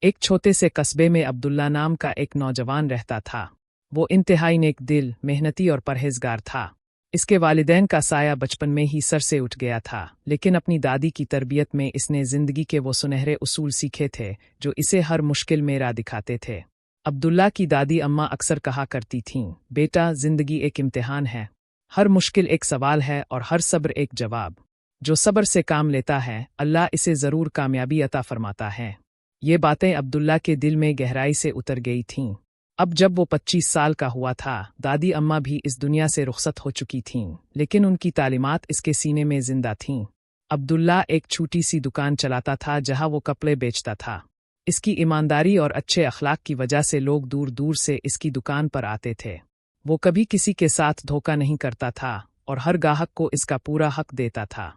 एक छोटे से कस्बे में अब्दुल्ला नाम का एक नौजवान रहता था। वो इंतहाई नेक दिल, मेहनती और परहेजगार था। इसके वालिदैन का साया बचपन में ही सर से उठ गया था, लेकिन अपनी दादी की तरबियत में इसने जिंदगी के वो सुनहरे उसूल सीखे थे जो इसे हर मुश्किल में राह दिखाते थे। अब्दुल्ला की दादी अम्मा अक्सर कहा करती थीं, बेटा, जिंदगी एक इम्तिहान है। हर मुश्किल एक सवाल है और हर सब्र एक जवाब। जो सब्र से काम लेता है, अल्लाह इसे ज़रूर कामयाबी अता फरमाता है। ये बातें अब्दुल्ला के दिल में गहराई से उतर गई थीं। अब जब वो 25 साल का हुआ था, दादी अम्मा भी इस दुनिया से रुखसत हो चुकी थीं, लेकिन उनकी तालीमात इसके सीने में जिंदा थीं। अब्दुल्ला एक छोटी सी दुकान चलाता था जहां वो कपड़े बेचता था। इसकी ईमानदारी और अच्छे अखलाक की वजह से लोग दूर दूर से इसकी दुकान पर आते थे। वो कभी किसी के साथ धोखा नहीं करता था और हर गाहक को इसका पूरा हक देता था।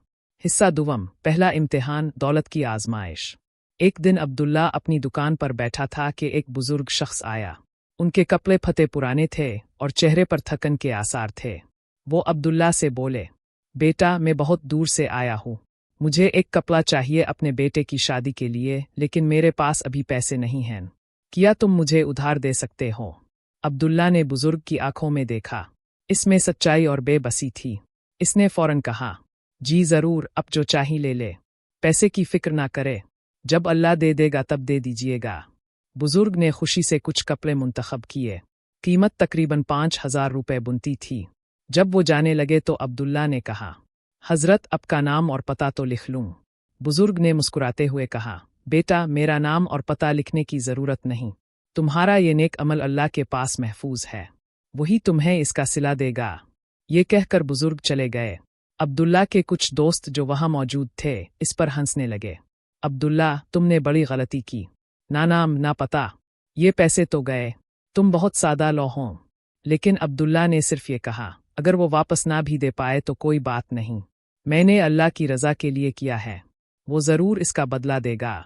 हिस्सा दुवम, पहला इम्तिहान, दौलत की आजमाइश। एक दिन अब्दुल्ला अपनी दुकान पर बैठा था कि एक बुजुर्ग शख्स आया। उनके कपड़े फटे पुराने थे और चेहरे पर थकन के आसार थे। वो अब्दुल्ला से बोले, बेटा, मैं बहुत दूर से आया हूँ। मुझे एक कपड़ा चाहिए अपने बेटे की शादी के लिए, लेकिन मेरे पास अभी पैसे नहीं हैं। क्या तुम मुझे उधार दे सकते हो? अब्दुल्ला ने बुजुर्ग की आंखों में देखा। इसमें सच्चाई और बेबसी थी। इसने फौरन कहा, जी ज़रूर, अब जो चाहिए ले ले। पैसे की फिक्र ना करे, जब अल्लाह दे देगा तब दे दीजिएगा। बुजुर्ग ने खुशी से कुछ कपड़े मुंतखब किए। कीमत तकरीबन 5,000 रुपए बनती थी। जब वो जाने लगे तो अब्दुल्ला ने कहा, हजरत, आपका नाम और पता तो लिख लूं? बुजुर्ग ने मुस्कुराते हुए कहा, बेटा, मेरा नाम और पता लिखने की ज़रूरत नहीं। तुम्हारा ये नेक अमल अल्लाह के पास महफूज है, वही तुम्हें इसका सिला देगा। ये कहकर बुजुर्ग चले गए। अब्दुल्ला के कुछ दोस्त जो वहां मौजूद थे इस पर हंसने लगे। अब्दुल्ला, तुमने बड़ी गलती की। ना नाम ना पता, ये पैसे तो गए। तुम बहुत सादा लो हो। लेकिन अब्दुल्ला ने सिर्फ ये कहा, अगर वो वापस ना भी दे पाए तो कोई बात नहीं। मैंने अल्लाह की रज़ा के लिए किया है, वो ज़रूर इसका बदला देगा।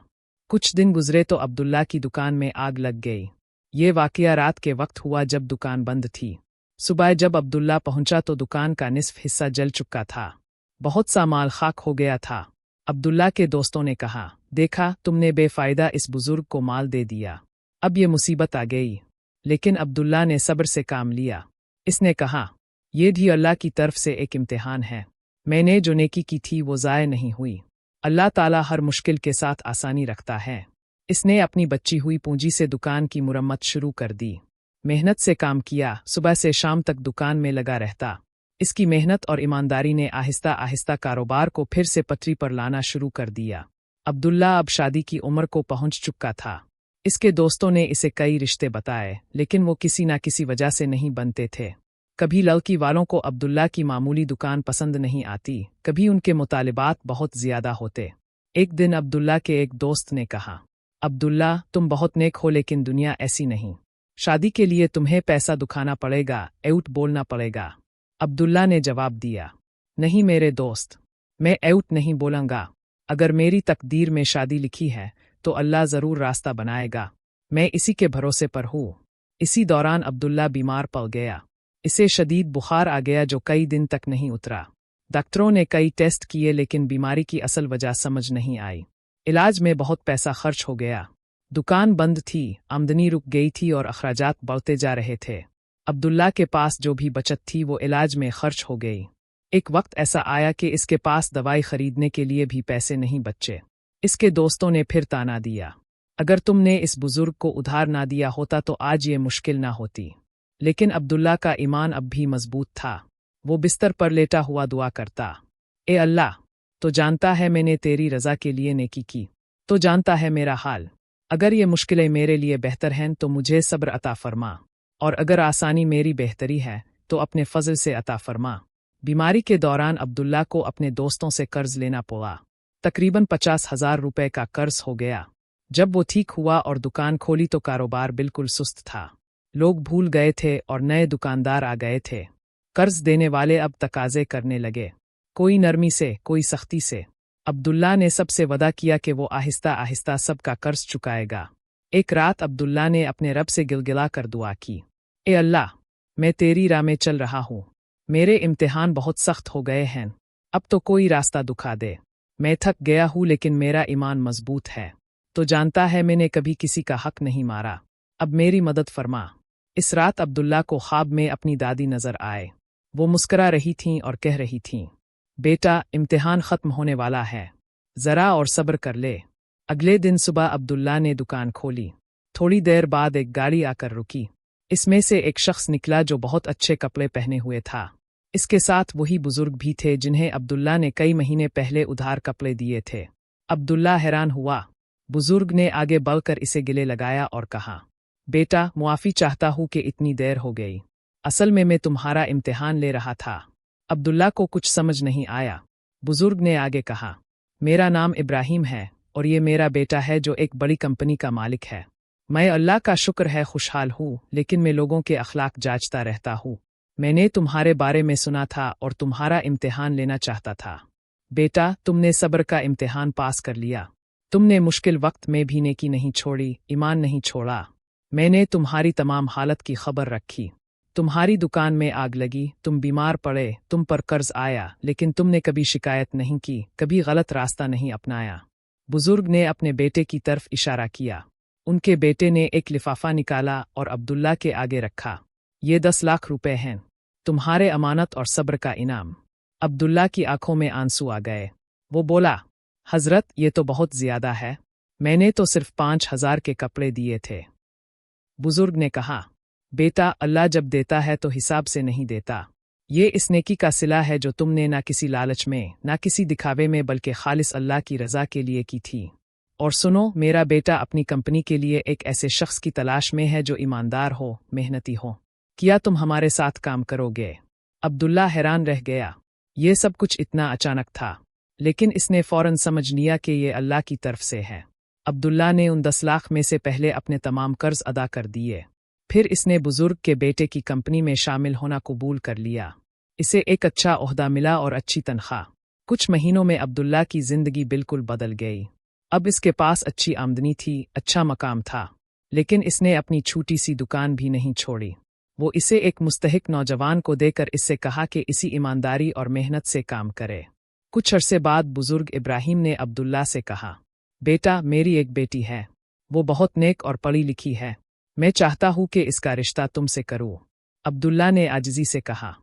कुछ दिन गुजरे तो अब्दुल्ला की दुकान में आग लग गई। ये वाक़या रात के वक्त हुआ जब दुकान बंद थी। सुबह जब अब्दुल्ला पहुंचा तो दुकान का निसफ हिस्सा जल चुका था। बहुत सा माल खाक हो गया था। अब्दुल्ला के दोस्तों ने कहा, देखा, तुमने बेफायदा इस बुजुर्ग को माल दे दिया। अब ये मुसीबत आ गई। लेकिन अब्दुल्ला ने सब्र से काम लिया। इसने कहा, ये भी अल्लाह की तरफ से एक इम्तिहान है। मैंने जो नेकी की थी वो ज़ाय नहीं हुई। अल्लाह ताला हर मुश्किल के साथ आसानी रखता है। इसने अपनी बची हुई पूंजी से दुकान की मुरम्मत शुरू कर दी। मेहनत से काम किया, सुबह से शाम तक दुकान में लगा रहता। इसकी मेहनत और ईमानदारी ने आहिस्ता आहिस्ता कारोबार को फिर से पटरी पर लाना शुरू कर दिया। अब्दुल्ला अब शादी की उम्र को पहुंच चुका था। इसके दोस्तों ने इसे कई रिश्ते बताए, लेकिन वो किसी न किसी वजह से नहीं बनते थे। कभी लड़की वालों को अब्दुल्ला की मामूली दुकान पसंद नहीं आती, कभी उनके मुतालिबात बहुत ज़्यादा होते। एक दिन अब्दुल्ला के एक दोस्त ने कहा, अब्दुल्ला, तुम बहुत नेक हो, लेकिन दुनिया ऐसी नहीं। शादी के लिए तुम्हें पैसा दुखाना पड़ेगा, एउट बोलना पड़ेगा। अब्दुल्ला ने जवाब दिया, नहीं मेरे दोस्त, मैं एउट नहीं बोलूँगा। अगर मेरी तकदीर में शादी लिखी है तो अल्लाह ज़रूर रास्ता बनाएगा। मैं इसी के भरोसे पर हूँ। इसी दौरान अब्दुल्ला बीमार पड़ गया। इसे शदीद बुखार आ गया जो कई दिन तक नहीं उतरा। डॉक्टरों ने कई टेस्ट किए, लेकिन बीमारी की असल वजह समझ नहीं आई। इलाज में बहुत पैसा खर्च हो गया। दुकान बंद थी, आमदनी रुक गई थी और अखराजात बढ़ते जा रहे थे। अब्दुल्ला के पास जो भी बचत थी वो इलाज में खर्च हो गई। एक वक्त ऐसा आया कि इसके पास दवाई खरीदने के लिए भी पैसे नहीं बचे। इसके दोस्तों ने फिर ताना दिया, अगर तुमने इस बुजुर्ग को उधार ना दिया होता तो आज ये मुश्किल ना होती। लेकिन अब्दुल्ला का ईमान अब भी मजबूत था। वो बिस्तर पर लेटा हुआ दुआ करता, ए अल्लाह, तो जानता है मैंने तेरी रज़ा के लिए नेकी की, तो जानता है मेरा हाल। अगर ये मुश्किलें मेरे लिए बेहतर हैं तो मुझे सब्र अता फरमा, और अगर आसानी मेरी बेहतरी है तो अपने फजल से अता फरमा। बीमारी के दौरान अब्दुल्ला को अपने दोस्तों से कर्ज लेना पड़ा। तकरीबन 50,000 रुपए का कर्ज हो गया। जब वो ठीक हुआ और दुकान खोली तो कारोबार बिल्कुल सुस्त था। लोग भूल गए थे और नए दुकानदार आ गए थे। कर्ज देने वाले अब तकाजे करने लगे, कोई नरमी से, कोई सख्ती से। अब्दुल्ला ने सबसे वदा किया कि वो आहिस्ता आहिस्ता सबका कर्ज चुकाएगा। एक रात अब्दुल्ला ने अपने रब से गिलगिला कर दुआ की, ए अल्लाह, मैं तेरी राह में चल रहा हूँ। मेरे इम्तिहान बहुत सख्त हो गए हैं, अब तो कोई रास्ता दिखा दे। मैं थक गया हूँ लेकिन मेरा ईमान मजबूत है। तो जानता है मैंने कभी किसी का हक नहीं मारा। अब मेरी मदद फरमा। इस रात अब्दुल्ला को ख्वाब में अपनी दादी नजर आए। वो मुस्कुरा रही थीं और कह रही थीं, बेटा, इम्तिहान खत्म होने वाला है, जरा और सब्र कर ले। अगले दिन सुबह अब्दुल्ला ने दुकान खोली। थोड़ी देर बाद एक गाड़ी आकर रुकी। इसमें से एक शख्स निकला जो बहुत अच्छे कपड़े पहने हुए था। इसके साथ वही बुजुर्ग भी थे जिन्हें अब्दुल्ला ने कई महीने पहले उधार कपड़े दिए थे। अब्दुल्ला हैरान हुआ। बुजुर्ग ने आगे बढ़कर इसे गले लगाया और कहा, बेटा, मुआफ़ी चाहता हूँ कि इतनी देर हो गई। असल में मैं तुम्हारा इम्तिहान ले रहा था। अब्दुल्ला को कुछ समझ नहीं आया। बुजुर्ग ने आगे कहा, मेरा नाम इब्राहिम है और ये मेरा बेटा है जो एक बड़ी कंपनी का मालिक है। मैं अल्लाह का शुक्र है खुशहाल हूँ, लेकिन मैं लोगों के अखलाक जांचता रहता हूँ। मैंने तुम्हारे बारे में सुना था और तुम्हारा इम्तिहान लेना चाहता था। बेटा, तुमने सब्र का इम्तिहान पास कर लिया। तुमने मुश्किल वक्त में भी नेकी नहीं छोड़ी, ईमान नहीं छोड़ा। मैंने तुम्हारी तमाम हालत की खबर रखी। तुम्हारी दुकान में आग लगी, तुम बीमार पड़े, तुम पर कर्ज आया, लेकिन तुमने कभी शिकायत नहीं की, कभी गलत रास्ता नहीं अपनाया। बुजुर्ग ने अपने बेटे की तरफ इशारा किया। उनके बेटे ने एक लिफाफा निकाला और अब्दुल्ला के आगे रखा। ये 10 लाख रुपए हैं, तुम्हारे अमानत और सब्र का इनाम। अब्दुल्ला की आंखों में आंसू आ गए। वो बोला, हजरत, ये तो बहुत ज्यादा है। मैंने तो सिर्फ 5,000 के कपड़े दिए थे। बुजुर्ग ने कहा, बेटा, अल्लाह जब देता है तो हिसाब से नहीं देता। ये इस नेकी का सिला है जो तुमने ना किसी लालच में, ना किसी दिखावे में, बल्कि खालिस अल्लाह की रज़ा के लिए की थी। और सुनो, मेरा बेटा अपनी कंपनी के लिए एक ऐसे शख्स की तलाश में है जो ईमानदार हो, मेहनती हो। क्या तुम हमारे साथ काम करोगे? अब्दुल्ला हैरान रह गया। ये सब कुछ इतना अचानक था, लेकिन इसने फौरन समझ लिया कि ये अल्लाह की तरफ से है। अब्दुल्ला ने उन 10 लाख में से पहले अपने तमाम कर्ज अदा कर दिए। फिर इसने बुजुर्ग के बेटे की कंपनी में शामिल होना कबूल कर लिया। इसे एक अच्छा ओहदा मिला और अच्छी तनख्वाह। कुछ महीनों में अब्दुल्ला की जिंदगी बिल्कुल बदल गई। अब इसके पास अच्छी आमदनी थी, अच्छा मकाम था, लेकिन इसने अपनी छोटी सी दुकान भी नहीं छोड़ी। वो इसे एक मुस्तहिक नौजवान को देकर इससे कहा कि इसी ईमानदारी और मेहनत से काम करे। कुछ अरसे बाद बुजुर्ग इब्राहिम ने अब्दुल्ला से कहा, बेटा, मेरी एक बेटी है। वो बहुत नेक और पढ़ी लिखी है। मैं चाहता हूँ कि इसका रिश्ता तुमसे करूँ। अब्दुल्ला ने आजिज़ी से कहा,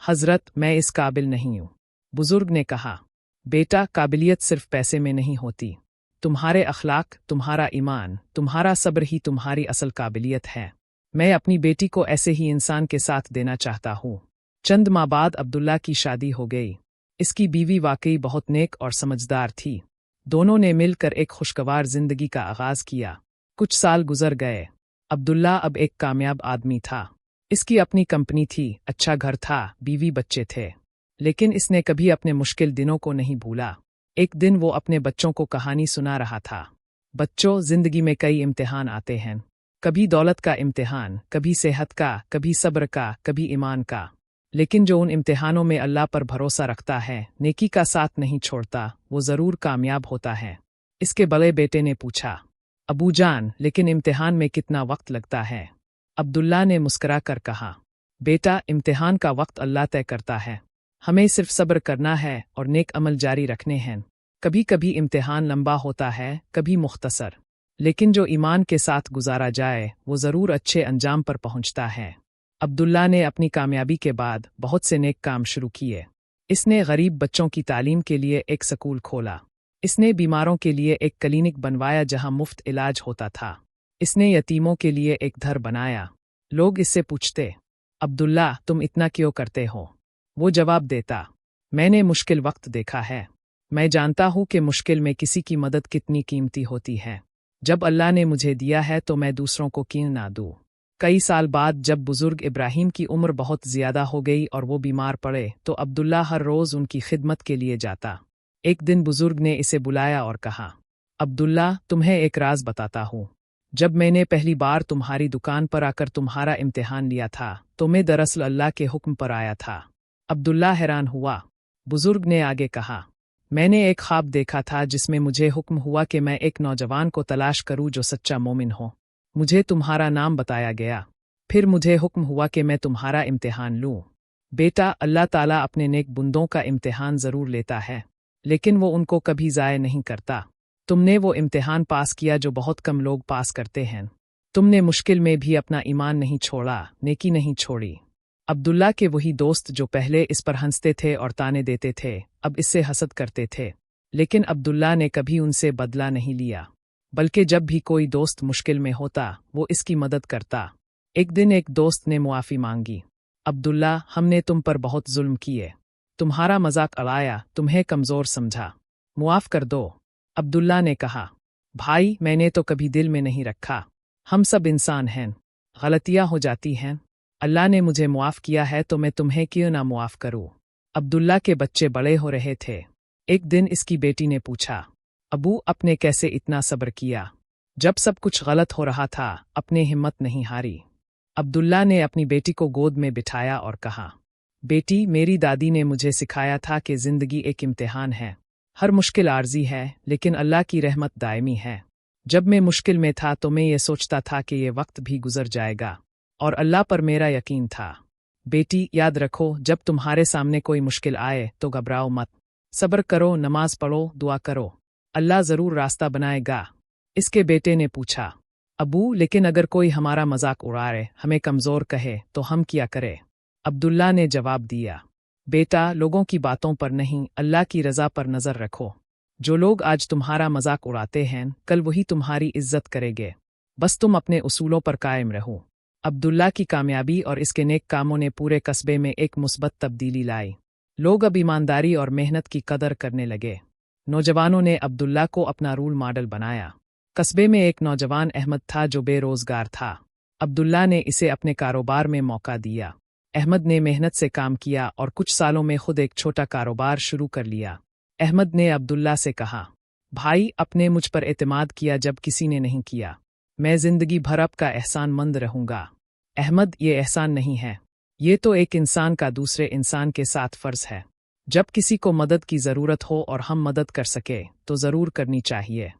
हजरत, मैं इस काबिल नहीं हूँ। बुजुर्ग ने कहा, बेटा, काबिलियत सिर्फ पैसे में नहीं होती। तुम्हारे अखलाक, तुम्हारा ईमान, तुम्हारा सब्र ही तुम्हारी असल काबिलियत है। मैं अपनी बेटी को ऐसे ही इंसान के साथ देना चाहता हूँ। चंद माह बाद अब्दुल्ला की शादी हो गई। इसकी बीवी वाकई बहुत नेक और समझदार थी। दोनों ने मिलकर एक खुशगवार जिंदगी का आगाज किया। कुछ साल गुजर गए। अब्दुल्ला अब एक कामयाब आदमी था। इसकी अपनी कंपनी थी, अच्छा घर था, बीवी बच्चे थे। लेकिन इसने कभी अपने मुश्किल दिनों को नहीं भूला। एक दिन वो अपने बच्चों को कहानी सुना रहा था। बच्चों, जिंदगी में कई इम्तिहान आते हैं। कभी दौलत का इम्तिहान, कभी सेहत का, कभी सब्र का, कभी ईमान का। लेकिन जो उन इम्तिहानों में अल्लाह पर भरोसा रखता है, नेकी का साथ नहीं छोड़ता, वो जरूर कामयाब होता है। इसके बड़े बेटे ने पूछा, अबू जान, लेकिन इम्तिहान में कितना वक्त लगता है? अब्दुल्ला ने मुस्कुरा कर कहा, बेटा, इम्तिहान का वक्त अल्लाह तय करता है। हमें सिर्फ सब्र करना है और नेक अमल जारी रखने हैं। कभी कभी इम्तिहान लंबा होता है, कभी मुख्तसर, लेकिन जो ईमान के साथ गुजारा जाए वो ज़रूर अच्छे अंजाम पर पहुंचता है। अब्दुल्ला ने अपनी कामयाबी के बाद बहुत से नेक काम शुरू किए। इसने गरीब बच्चों की तालीम के लिए एक स्कूल खोला। इसने बीमारों के लिए एक क्लिनिक बनवाया जहां मुफ्त इलाज होता था। इसने यतीमों के लिए एक घर बनाया। लोग इससे पूछते, अब्दुल्ला, तुम इतना क्यों करते हो? वो जवाब देता, मैंने मुश्किल वक्त देखा है। मैं जानता हूँ कि मुश्किल में किसी की मदद कितनी कीमती होती है। जब अल्लाह ने मुझे दिया है तो मैं दूसरों को क्यों ना दूँ। कई साल बाद जब बुजुर्ग इब्राहिम की उम्र बहुत ज़्यादा हो गई और वो बीमार पड़े तो अब्दुल्ला हर रोज़ उनकी खिदमत के लिए जाता। एक दिन बुजुर्ग ने इसे बुलाया और कहा, अब्दुल्ला, तुम्हें एक राज बताता हूँ। जब मैंने पहली बार तुम्हारी दुकान पर आकर तुम्हारा इम्तिहान लिया था तो मैं दरअसल अल्लाह के हुक्म पर आया था। अब्दुल्ला हैरान हुआ। बुजुर्ग ने आगे कहा, मैंने एक ख्वाब देखा था जिसमें मुझे हुक्म हुआ कि मैं एक नौजवान को तलाश करूं जो सच्चा मोमिन हो। मुझे तुम्हारा नाम बताया गया। फिर मुझे हुक्म हुआ कि मैं तुम्हारा इम्तिहान लूं। बेटा, अल्लाह ताला अपने नेक बंदों का इम्तिहान ज़रूर लेता है, लेकिन वो उनको कभी ज़ाय नहीं करता। तुमने वो इम्तिहान पास किया जो बहुत कम लोग पास करते हैं। तुमने मुश्किल में भी अपना ईमान नहीं छोड़ा, नेकी नहीं छोड़ी। अब्दुल्ला के वही दोस्त जो पहले इस पर हंसते थे और ताने देते थे, अब इससे हसद करते थे। लेकिन अब्दुल्ला ने कभी उनसे बदला नहीं लिया, बल्कि जब भी कोई दोस्त मुश्किल में होता वो इसकी मदद करता। एक दिन एक दोस्त ने मुआफ़ी मांगी। अब्दुल्ला, हमने तुम पर बहुत जुल्म किए, तुम्हारा मजाक उड़ाया, तुम्हें कमज़ोर समझा, मुआफ़ कर दो। अब्दुल्ला ने कहा, भाई मैंने तो कभी दिल में नहीं रखा, हम सब इंसान हैं, गलतियाँ हो जाती हैं। अल्लाह ने मुझे मुआफ़ किया है तो मैं तुम्हें क्यों ना मुआफ़ करूँ। अब्दुल्ला के बच्चे बड़े हो रहे थे। एक दिन इसकी बेटी ने पूछा, अबू आपने कैसे इतना सब्र किया? जब सब कुछ गलत हो रहा था अपने हिम्मत नहीं हारी। अब्दुल्ला ने अपनी बेटी को गोद में बिठाया और कहा, बेटी मेरी दादी ने मुझे सिखाया था कि ज़िंदगी एक इम्तिहान है, हर मुश्किल आर्जी है लेकिन अल्लाह की रहमत दायमी है। जब मैं मुश्किल में था तो मैं ये सोचता था कि ये वक्त भी गुजर जाएगा और अल्लाह पर मेरा यकीन था। बेटी याद रखो, जब तुम्हारे सामने कोई मुश्किल आए तो घबराओ मत, सब्र करो, नमाज पढ़ो, दुआ करो, अल्लाह ज़रूर रास्ता बनाएगा। इसके बेटे ने पूछा, अबू लेकिन अगर कोई हमारा मजाक उड़ाए, हमें कमज़ोर कहे तो हम क्या करें? अब्दुल्ला ने जवाब दिया, बेटा लोगों की बातों पर नहीं, अल्लाह की रज़ा पर नज़र रखो। जो लोग आज तुम्हारा मजाक उड़ाते हैं कल वही तुम्हारी इज्जत करेंगे, बस तुम अपने उसूलों पर कायम रहो। अब्दुल्ला की कामयाबी और इसके नेक कामों ने पूरे कस्बे में एक मुस्बत तब्दीली लाई। लोग अब ईमानदारी और मेहनत की कदर करने लगे। नौजवानों ने अब्दुल्ला को अपना रोल मॉडल बनाया। कस्बे में एक नौजवान अहमद था जो बेरोजगार था। अब्दुल्ला ने इसे अपने कारोबार में मौका दिया। अहमद ने मेहनत से काम किया और कुछ सालों में खुद एक छोटा कारोबार शुरू कर लिया। अहमद ने अब्दुल्ला से कहा, भाई अपने मुझ पर एतमाद किया जब किसी ने नहीं किया, मैं जिंदगी भर आपका एहसानमंद रहूंगा। अहमद, ये एहसान नहीं है, ये तो एक इंसान का दूसरे इंसान के साथ फ़र्ज है। जब किसी को मदद की ज़रूरत हो और हम मदद कर सके तो ज़रूर करनी चाहिए।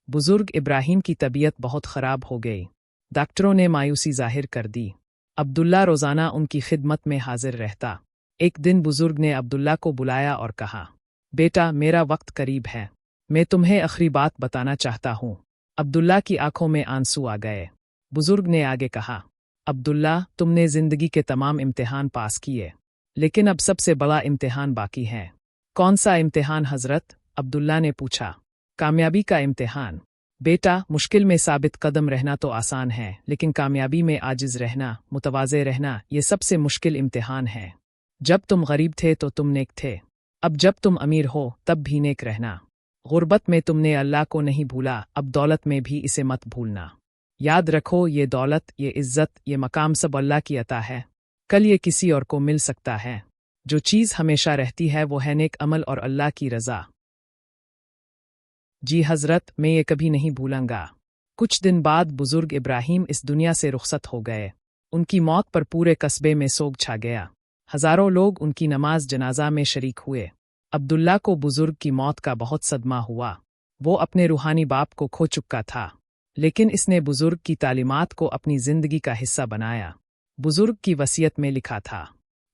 बुजुर्ग इब्राहिम की तबीयत बहुत ख़राब हो गई। डॉक्टरों ने मायूसी जाहिर कर दी। अब्दुल्ला रोज़ाना उनकी खिदमत में हाजिर रहता। एक दिन बुजुर्ग ने अब्दुल्ला को बुलाया और कहा, बेटा मेरा वक्त करीब है, मैं तुम्हें आखिरी बात बताना चाहता हूँ। अब्दुल्ला की आंखों में आंसू आ गए। बुजुर्ग ने आगे कहा, अब्दुल्ला तुमने ज़िंदगी के तमाम इम्तिहान पास किए, लेकिन अब सबसे बड़ा इम्तिहान बाकी है। कौन सा इम्तिहान हज़रत? अब्दुल्ला ने पूछा। कामयाबी का इम्तिहान। बेटा मुश्किल में साबित कदम रहना तो आसान है, लेकिन कामयाबी में आजिज़ रहना, मुतवाज़े रहना, ये सबसे मुश्किल इम्तिहान है। जब तुम गरीब थे तो तुम नेक थे, अब जब तुम अमीर हो तब भी नेक रहना। गुर्बत में तुमने अल्लाह को नहीं भूला, अब दौलत में भी इसे मत भूलना। याद रखो, ये दौलत, ये इज़्ज़त, ये मकाम सब अल्लाह की अता है, कल ये किसी और को मिल सकता है। जो चीज़ हमेशा रहती है वो है नेक अमल और अल्लाह की रज़ा। जी हज़रत, मैं ये कभी नहीं भूलूंगा। कुछ दिन बाद बुजुर्ग इब्राहिम इस दुनिया से रुखसत हो गए। उनकी मौत पर पूरे कस्बे में सोग छा गया। हज़ारों लोग उनकी नमाज जनाजा में शरीक हुए। अब्दुल्ला को बुजुर्ग की मौत का बहुत सदमा हुआ। वो अपने रूहानी बाप को खो चुका था, लेकिन इसने बुजुर्ग की तालीमात को अपनी ज़िंदगी का हिस्सा बनाया। बुजुर्ग की वसीयत में लिखा था,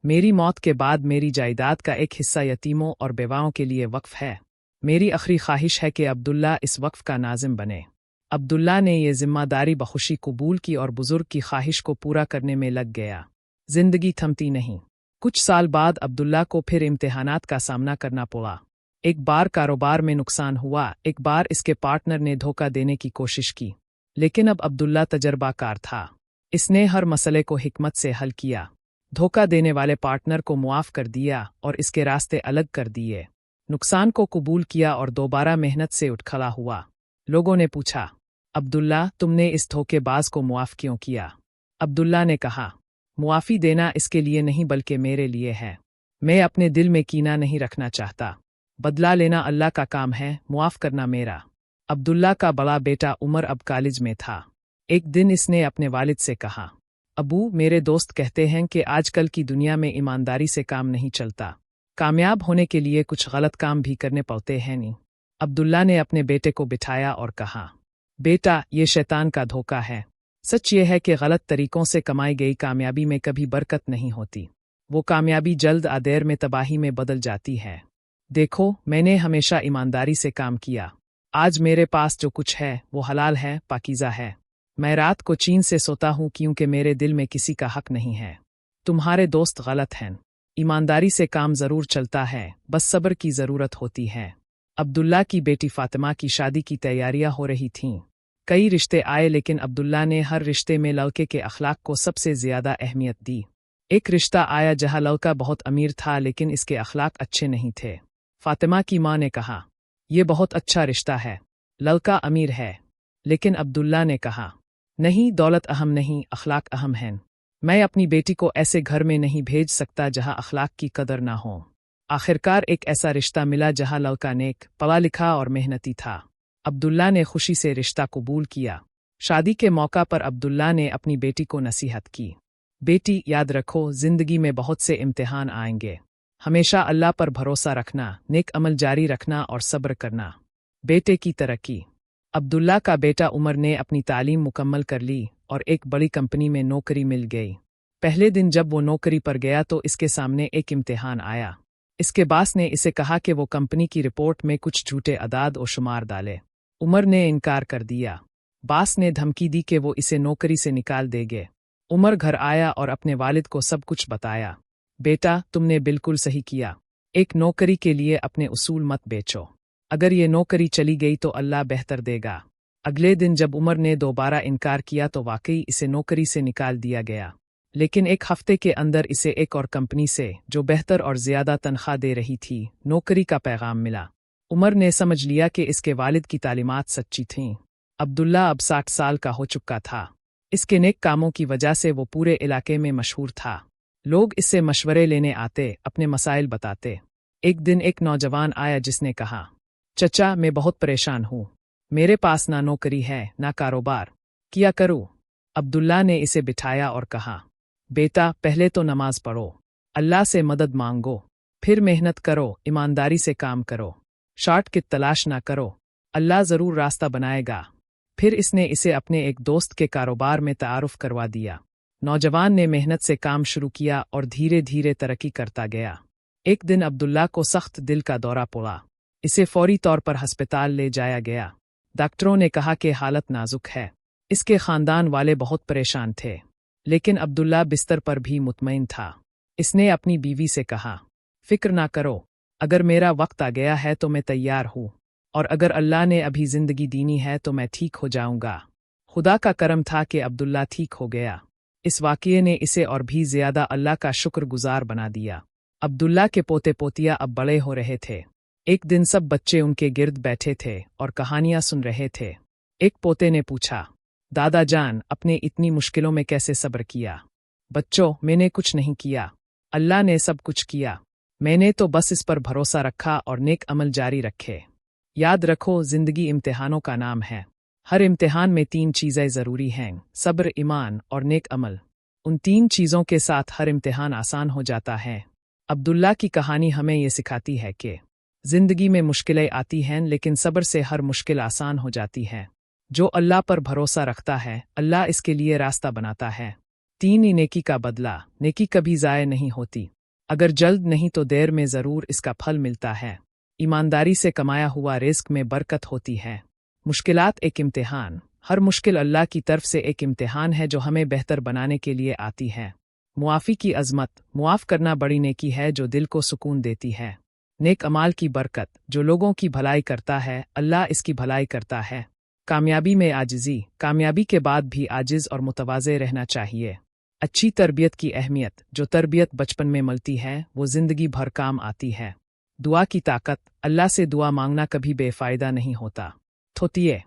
मेरी मौत के बाद मेरी जायदाद का एक हिस्सा यतीमों और बेवाओं के लिए वक्फ है। मेरी आखिरी ख्वाहिश है कि अब्दुल्ला इस वक्फ का नाज़िम बने। अब्दुल्ला ने ये जिम्मेदारी बखुशी कबूल की और बुजुर्ग की ख्वाहिश को पूरा करने में लग गया। जिंदगी थमती नहीं। कुछ साल बाद अब्दुल्ला को फिर इम्तिहानात का सामना करना पड़ा। एक बार कारोबार में नुकसान हुआ, एक बार इसके पार्टनर ने धोखा देने की कोशिश की, लेकिन अब अब्दुल्ला तजर्बाकार था। इसने हर मसले को हिकमत से हल किया। धोखा देने वाले पार्टनर को मुआफ़ कर दिया और इसके रास्ते अलग कर दिए। नुकसान को कबूल किया और दोबारा मेहनत से उठ खड़ा हुआ। लोगों ने पूछा, अब्दुल्ला तुमने इस धोखेबाज को मुआफ़ क्यों किया? अब्दुल्ला ने कहा, मुआफ़ी देना इसके लिए नहीं बल्कि मेरे लिए है। मैं अपने दिल में कीना नहीं रखना चाहता। बदला लेना अल्लाह का काम है, मुआफ़ करना मेरा। अब्दुल्ला का बड़ा बेटा उमर अब कॉलेज में था। एक दिन इसने अपने वालिद से कहा, अबू मेरे दोस्त कहते हैं कि आजकल की दुनिया में ईमानदारी से काम नहीं चलता, कामयाब होने के लिए कुछ गलत काम भी करने पड़ते हैं नहीं। अब्दुल्ला ने अपने बेटे को बिठाया और कहा, बेटा ये शैतान का धोखा है। सच ये है कि गलत तरीकों से कमाई गई कामयाबी में कभी बरकत नहीं होती। वो कामयाबी जल्द आ देर में तबाही में बदल जाती है। देखो मैंने हमेशा ईमानदारी से काम किया, आज मेरे पास जो कुछ है वो हलाल है, पाकीज़ा है। मैं रात को चैन से सोता हूँ क्योंकि मेरे दिल में किसी का हक नहीं है। तुम्हारे दोस्त गलत हैं। ईमानदारी से काम जरूर चलता है, बस सब्र की जरूरत होती है। अब्दुल्ला की बेटी फातिमा की शादी की तैयारियां हो रही थीं। कई रिश्ते आए लेकिन अब्दुल्ला ने हर रिश्ते में लड़के के अखलाक को सबसे ज्यादा अहमियत दी। एक रिश्ता आया जहां लड़का बहुत अमीर था लेकिन इसके अखलाक अच्छे नहीं थे। फातिमा की मां ने कहा, ये बहुत अच्छा रिश्ता है, लड़का अमीर है। लेकिन अब्दुल्ला ने कहा, नहीं, दौलत अहम नहीं, अखलाक अहम हैं। मैं अपनी बेटी को ऐसे घर में नहीं भेज सकता जहां अखलाक की कदर ना हो। आखिरकार एक ऐसा रिश्ता मिला जहां लड़का नेक, पढ़ा लिखा और मेहनती था। अब्दुल्ला ने खुशी से रिश्ता कबूल किया। शादी के मौका पर अब्दुल्ला ने अपनी बेटी को नसीहत की, बेटी याद रखो, जिंदगी में बहुत से इम्तिहान आएंगे। हमेशा अल्लाह पर भरोसा रखना, नेक अमल जारी रखना और सब्र करना। बेटे की तरक्की। अब्दुल्ला का बेटा उमर ने अपनी तालीम मुकम्मल कर ली और एक बड़ी कंपनी में नौकरी मिल गई। पहले दिन जब वो नौकरी पर गया तो इसके सामने एक इम्तिहान आया। इसके बास ने इसे कहा कि वो कंपनी की रिपोर्ट में कुछ झूठे अदाद और शुमार डाले। उमर ने इनकार कर दिया। बास ने धमकी दी कि वो इसे नौकरी से निकाल देंगे। उमर घर आया और अपने वालिद को सब कुछ बताया। बेटा, तुमने बिल्कुल सही किया। एक नौकरी के लिए अपने उसूल मत बेचो। अगर ये नौकरी चली गई तो अल्लाह बेहतर देगा। अगले दिन जब उमर ने दोबारा इनकार किया तो वाकई इसे नौकरी से निकाल दिया गया। लेकिन एक हफ्ते के अंदर इसे एक और कंपनी से, जो बेहतर और ज्यादा तनख्वाह दे रही थी, नौकरी का पैगाम मिला। उमर ने समझ लिया कि इसके वालिद की तालीमात सच्ची थीं। अब्दुल्ला अब 60 साल का हो चुका था। इसके नेक कामों की वजह से वो पूरे इलाके में मशहूर था। लोग इससे मशवरे लेने आते, अपने मसाइल बताते। एक दिन एक नौजवान आया जिसने कहा, चचा, मैं बहुत परेशान हूँ। मेरे पास ना नौकरी है ना कारोबार, क्या करूँ? अब्दुल्ला ने इसे बिठाया और कहा, बेटा, पहले तो नमाज पढ़ो, अल्लाह से मदद मांगो, फिर मेहनत करो, ईमानदारी से काम करो, शॉर्ट की तलाश ना करो, अल्लाह ज़रूर रास्ता बनाएगा। फिर इसने इसे अपने एक दोस्त के कारोबार में तारुफ करवा दिया। नौजवान ने मेहनत से काम शुरू किया और धीरे धीरे तरक्की करता गया। एक दिन अब्दुल्ला को सख्त दिल का दौरा पड़ा। इसे फौरी तौर पर अस्पताल ले जाया गया। डॉक्टरों ने कहा कि हालत नाजुक है। इसके खानदान वाले बहुत परेशान थे, लेकिन अब्दुल्ला बिस्तर पर भी मुतमईन था। इसने अपनी बीवी से कहा, फिक्र ना करो, अगर मेरा वक्त आ गया है तो मैं तैयार हूँ, और अगर अल्लाह ने अभी जिंदगी दीनी है तो मैं ठीक हो जाऊंगा। खुदा का करम था कि अब्दुल्ला ठीक हो गया। इस वाक़ये ने इसे और भी ज्यादा अल्लाह का शुक्रगुजार बना दिया। अब्दुल्ला के पोते पोतियां अब बड़े हो रहे थे। एक दिन सब बच्चे उनके गिर्द बैठे थे और कहानियां सुन रहे थे। एक पोते ने पूछा, दादा जान, अपने इतनी मुश्किलों में कैसे सब्र किया? बच्चों, मैंने कुछ नहीं किया, अल्लाह ने सब कुछ किया। मैंने तो बस इस पर भरोसा रखा और नेक अमल जारी रखे। याद रखो, जिंदगी इम्तिहानों का नाम है। हर इम्तिहान में 3 चीज़ें ज़रूरी हैं, सब्र, ईमान और नेक अमल। उन 3 चीज़ों के साथ हर इम्तिहान आसान हो जाता है। अब्दुल्ला की कहानी हमें ये सिखाती है कि जिंदगी में मुश्किलें आती हैं लेकिन सब्र से हर मुश्किल आसान हो जाती है। जो अल्लाह पर भरोसा रखता है, अल्लाह इसके लिए रास्ता बनाता है। 3 नेकी का बदला। नेकी कभी ज़ाय नहीं होती। अगर जल्द नहीं तो देर में ज़रूर इसका फल मिलता है। ईमानदारी से कमाया हुआ रिज़्क में बरकत होती है। मुश्किलात एक इम्तिहान। हर मुश्किल अल्लाह की तरफ से एक इम्तिहान है जो हमें बेहतर बनाने के लिए आती है। मुआफ़ी की अज़मत। मुआफ़ करना बड़ी नेकी है जो दिल को सुकून देती है। नेक अमाल की बरकत। जो लोगों की भलाई करता है, अल्लाह इसकी भलाई करता है। कामयाबी में आजिज़ी। कामयाबी के बाद भी आजिज़ और मुतवाज़े रहना चाहिए। अच्छी तरबियत की अहमियत। जो तरबियत बचपन में मिलती है वो ज़िंदगी भर काम आती है। दुआ की ताकत। अल्लाह से दुआ मांगना कभी बेफ़ायदा नहीं होता। थोतिए।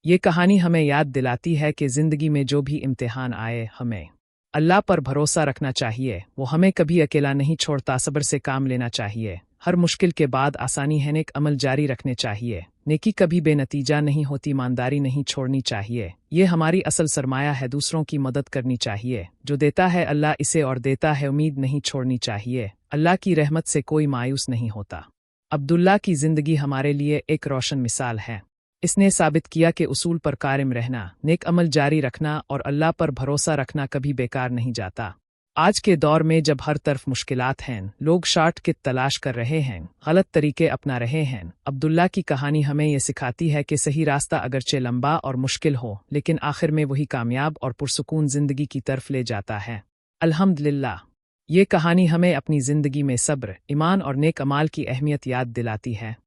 ये कहानी हमें याद दिलाती है कि ज़िंदगी में जो भी इम्तिहान आए, हमें अल्लाह पर भरोसा रखना चाहिए। वो हमें कभी अकेला नहीं छोड़ता। सब्र से काम लेना चाहिए। हर मुश्किल के बाद आसानी है। नेक अमल जारी रखने चाहिए। नेकी कभी बेनतीजा नहीं होती। ईमानदारी नहीं छोड़नी चाहिए। ये हमारी असल सरमाया है। दूसरों की मदद करनी चाहिए। जो देता है अल्लाह इसे और देता है। उम्मीद नहीं छोड़नी चाहिए। अल्लाह की रहमत से कोई मायूस नहीं होता। अब्दुल्ला की ज़िंदगी हमारे लिए एक रोशन मिसाल है। इसने साबित किया कि उसूल पर कायम रहना, नेक अमल जारी रखना और अल्लाह पर भरोसा रखना कभी बेकार नहीं जाता। आज के दौर में जब हर तरफ मुश्किलात हैं, लोग शॉर्टकट तलाश कर रहे हैं, गलत तरीके अपना रहे हैं, अब्दुल्ला की कहानी हमें ये सिखाती है कि सही रास्ता अगरचे लंबा और मुश्किल हो, लेकिन आखिर में वही कामयाब और पुरसुकून जिंदगी की तरफ ले जाता है। अल्हम्दुलिल्लाह, ये कहानी हमें अपनी जिंदगी में सब्र, ईमान और नेक अमाल की अहमियत याद दिलाती है।